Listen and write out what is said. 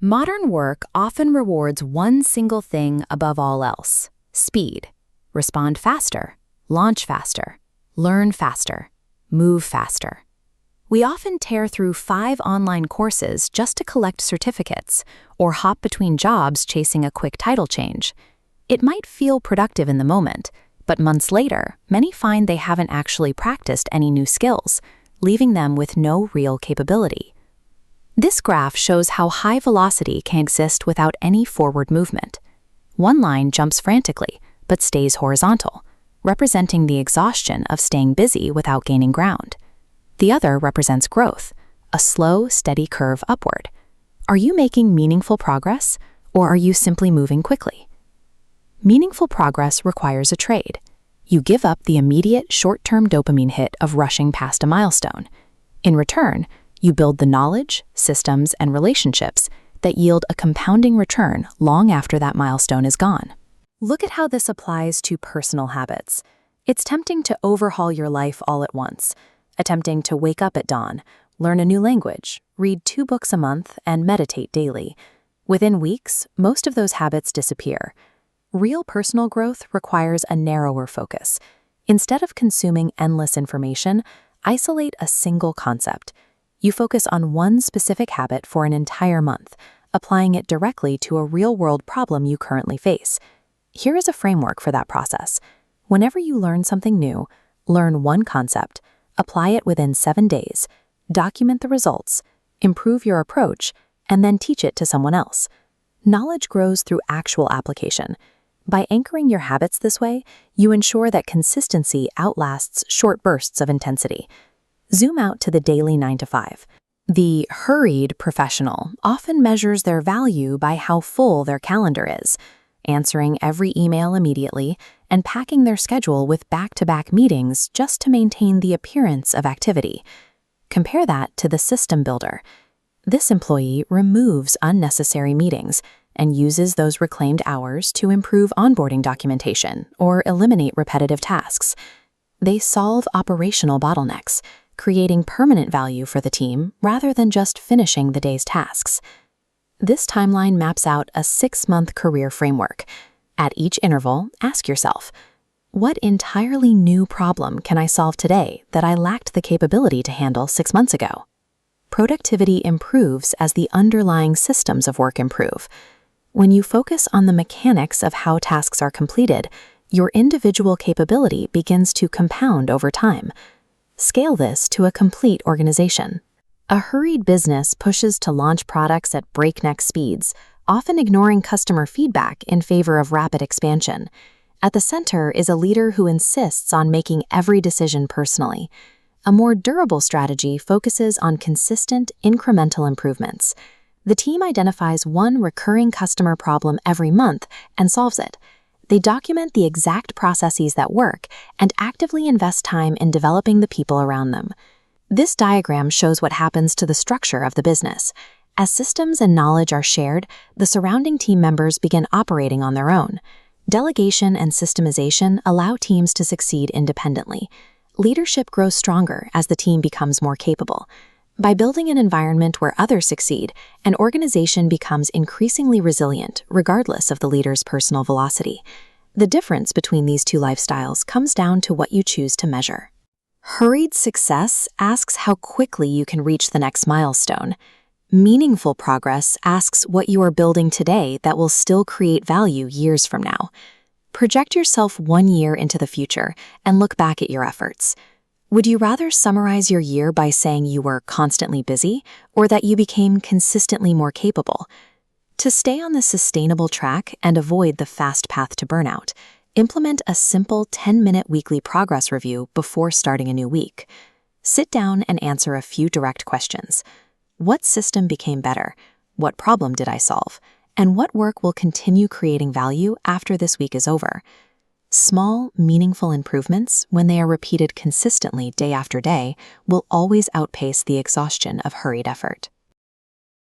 Modern work often rewards one single thing above all else: speed. Respond faster, launch faster, learn faster, move faster. We often tear through 5 online courses just to collect certificates, or hop between jobs chasing a quick title change. It might feel productive in the moment, but months later, many find they haven't actually practiced any new skills, leaving them with no real capability. This graph shows how high velocity can exist without any forward movement. One line jumps frantically, but stays horizontal, representing the exhaustion of staying busy without gaining ground. The other represents growth, a slow, steady curve upward. Are you making meaningful progress, or are you simply moving quickly? Meaningful progress requires a trade. You give up the immediate short-term dopamine hit of rushing past a milestone. In return, you build the knowledge, systems, and relationships that yield a compounding return long after that milestone is gone. Look at how this applies to personal habits. It's tempting to overhaul your life all at once, attempting to wake up at dawn, learn a new language, read 2 books a month, and meditate daily. Within weeks, most of those habits disappear. Real personal growth requires a narrower focus. Instead of consuming endless information, isolate a single concept. You focus on one specific habit for an entire month, applying it directly to a real-world problem you currently face. Here is a framework for that process. Whenever you learn something new, learn one concept, apply it within 7 days, document the results, improve your approach, and then teach it to someone else. Knowledge grows through actual application. By anchoring your habits this way, you ensure that consistency outlasts short bursts of intensity. Zoom out to the daily 9 to 5. The hurried professional often measures their value by how full their calendar is, answering every email immediately and packing their schedule with back-to-back meetings just to maintain the appearance of activity. Compare that to the system builder. This employee removes unnecessary meetings and uses those reclaimed hours to improve onboarding documentation or eliminate repetitive tasks. They solve operational bottlenecks, creating permanent value for the team rather than just finishing the day's tasks. This timeline maps out a 6-month career framework. At each interval, ask yourself, what entirely new problem can I solve today that I lacked the capability to handle 6 months ago? Productivity improves as the underlying systems of work improve. When you focus on the mechanics of how tasks are completed, your individual capability begins to compound over time. Scale this to a complete organization. A hurried business pushes to launch products at breakneck speeds, often ignoring customer feedback in favor of rapid expansion. At the center is a leader who insists on making every decision personally. A more durable strategy focuses on consistent, incremental improvements. The team identifies one recurring customer problem every month and solves it. They document the exact processes that work and actively invest time in developing the people around them. This diagram shows what happens to the structure of the business. As systems and knowledge are shared, the surrounding team members begin operating on their own. Delegation and systemization allow teams to succeed independently. Leadership grows stronger as the team becomes more capable. By building an environment where others succeed, an organization becomes increasingly resilient, regardless of the leader's personal velocity. The difference between these two lifestyles comes down to what you choose to measure. Hurried success asks how quickly you can reach the next milestone. Meaningful progress asks what you are building today that will still create value years from now. Project yourself 1 year into the future and look back at your efforts. Would you rather summarize your year by saying you were constantly busy, or that you became consistently more capable? To stay on the sustainable track and avoid the fast path to burnout, implement a simple 10-minute weekly progress review before starting a new week. Sit down and answer a few direct questions. What system became better? What problem did I solve? And what work will continue creating value after this week is over? Small, meaningful improvements, when they are repeated consistently day after day, will always outpace the exhaustion of hurried effort.